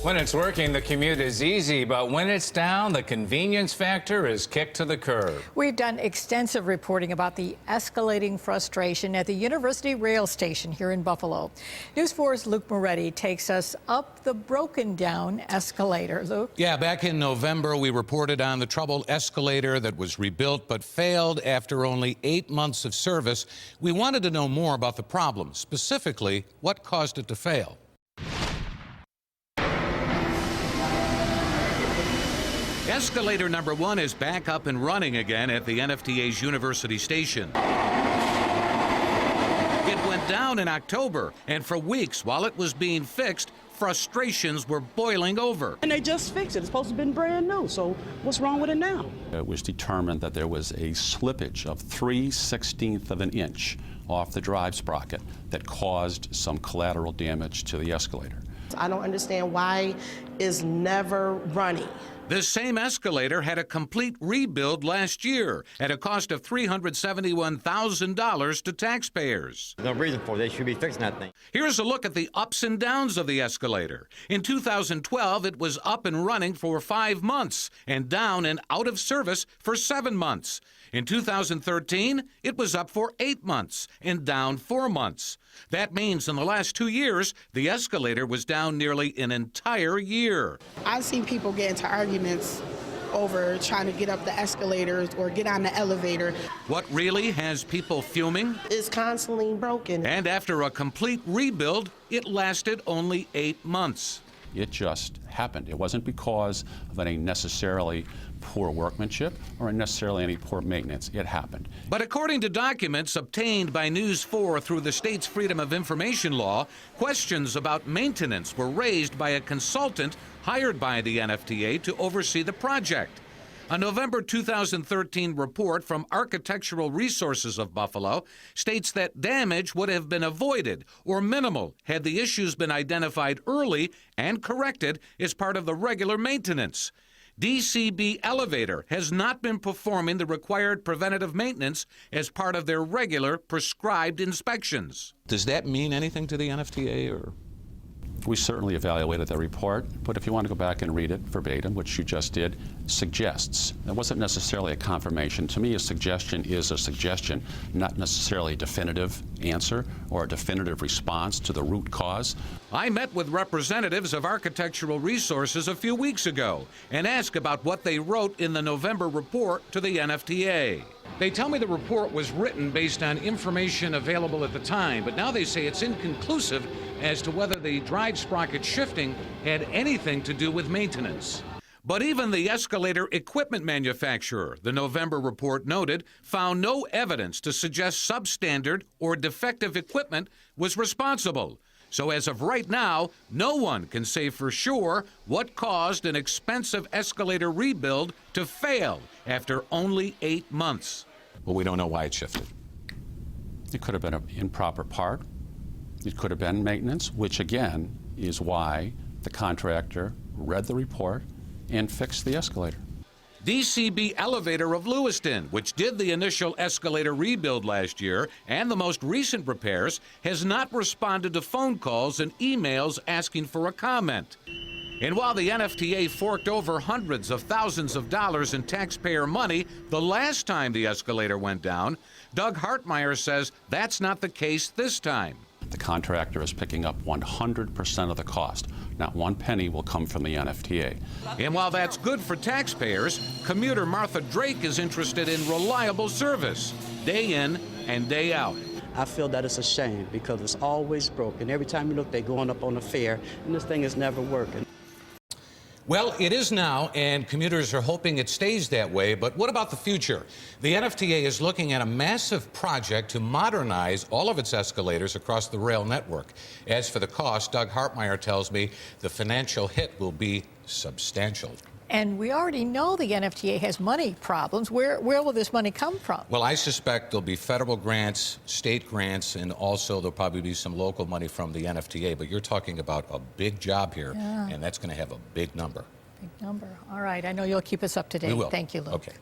When it's working, the commute is easy, but when it's down, the convenience factor is kicked to the curb. We've done extensive reporting about the escalating frustration at the University Rail Station here in Buffalo. News 4's Luke Moretti takes us up the broken down escalator. Luke? Yeah, back in November, we reported on the troubled escalator that was rebuilt but failed after only 8 months of service. We wanted to know more about the problem, specifically what caused it to fail. Escalator number 1 is back up and running again at the NFTA's University Station. It went down in October, and for weeks while it was being fixed, frustrations were boiling over. And they just fixed it. It's supposed to have been brand new, so what's wrong with it now? It was determined that there was a slippage of 3/16 of an inch off the drive sprocket that caused some collateral damage to the escalator. I don't understand why it's never running. This same escalator had a complete rebuild last year at a cost of $371,000 to taxpayers. No reason for it. They should be fixing that thing. Here's a look at the ups and downs of the escalator. In 2012, it was up and running for 5 months and down and out of service for 7 months. In 2013, it was up for 8 months and down 4 months. That means in the last 2 years, the escalator was down nearly an entire year. I've seen people get into arguments over trying to get up the escalators or get on the elevator. What really has people fuming? It's constantly broken. And after a complete rebuild, it lasted only 8 months. It just happened. It wasn't because of any necessarily poor workmanship or necessarily any poor maintenance. It happened. But according to documents obtained by News 4 through the state's Freedom of Information law, questions about maintenance were raised by a consultant hired by the NFTA to oversee the project. A November 2013 report from Architectural Resources of Buffalo states that damage would have been avoided or minimal had the issues been identified early and corrected as part of the regular maintenance. DCB Elevator has not been performing the required preventative maintenance as part of their regular prescribed inspections. Does that mean anything to the NFTA, or? We certainly evaluated the report, but if you want to go back and read it verbatim, which you just did, suggests. It wasn't necessarily a confirmation. To me, a suggestion is a suggestion, not necessarily a definitive answer or a definitive response to the root cause. I met with representatives of Architectural Resources a few weeks ago and asked about what they wrote in the November report to the NFTA. They tell me the report was written based on information available at the time, but now they say it's inconclusive as to whether the drive sprocket shifting had anything to do with maintenance. But even the escalator equipment manufacturer, the November report noted, found no evidence to suggest substandard or defective equipment was responsible. So as of right now, no one can say for sure what caused an expensive escalator rebuild to fail after only 8 months. Well, we don't know why it shifted. It could have been an improper part. It could have been maintenance, which again is why the contractor read the report and fixed the escalator. DCB Elevator of Lewiston, which did the initial escalator rebuild last year and the most recent repairs, has not responded to phone calls and emails asking for a comment. And while the NFTA forked over hundreds of thousands of dollars in taxpayer money the last time the escalator went down, Doug Hartmeyer says that's not the case this time. The contractor is picking up 100% of the cost. Not one penny will come from the NFTA. And while that's good for taxpayers, commuter Martha Drake is interested in reliable service, day in and day out. I feel that it's a shame because it's always broken. Every time you look, they're going up on the fare, and this thing is never working. Well, it is now, and commuters are hoping it stays that way. But what about the future? The NFTA is looking at a massive project to modernize all of its escalators across the rail network. As for the cost, Doug Hartmeyer tells me the financial hit will be substantial. And we already know the NFTA has money problems. Where will this money come from? Well, I suspect there'll be federal grants, state grants, and also there'll probably be some local money from the NFTA. But you're talking about a big job here, and that's going to have a big number. Big number. All right. I know you'll keep us up to date. We will. Thank you, Luke. Okay.